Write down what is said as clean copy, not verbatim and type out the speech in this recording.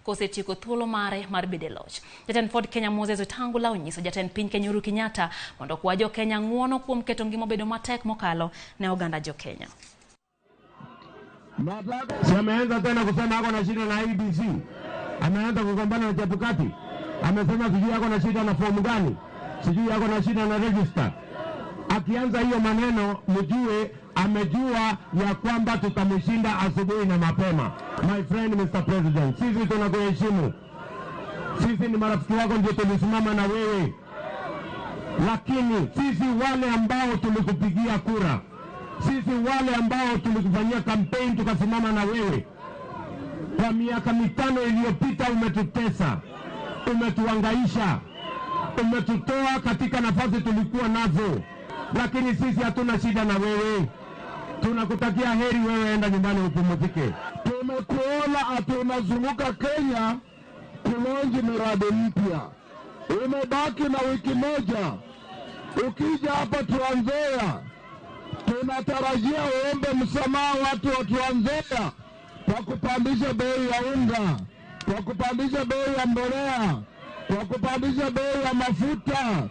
kosetieko thuolo mare mar bedo e loch. Jatend Ford Kenya Moses Wetangula onyiso jatend piny Kenya Uhuru Kenyatta mondo kwa jo Kenya ng'uono kuom keto ngima bedo matek mokalo ne oganda jo Kenya. Si ameanza tena kusema ako na shida na IBC. Ameanza kugombana na Chebukati. Amesema sijui ako na shida na fomu gani. Sijui ako na shida na register. Akianza hiyo maneno mjue amejua ya kwamba tutamshinda asubuhi na mapema. My friend Mr. President, sisi tunakuheshimu. Sisi ni marafiki wako, ndio tulisimama na wewe. Lakini sisi wale ambao tulikupigia kura, sisi wale ambao tulikufanyia campaign tukasimama na wewe, kwa miaka 5 iliyopita umetutesa, umetuangaisha, umetutoa katika nafasi tulikuwa nazo. Lakini sisi hatuna shida na wewe. Tunakutakia heri, wewe enda nyumbani upumzike. Tumekuona atunazunguka Kenya kulonji miradi mpya. Umebaki na wiki moja. Ukija hapa Trans Nzoia, tunatarajia uombe msamaha watu wa Trans Nzoia kwa kupandisha bei ya unga, kwa kupandisha bei ya mbolea, kwa kupandisha bei ya mafuta,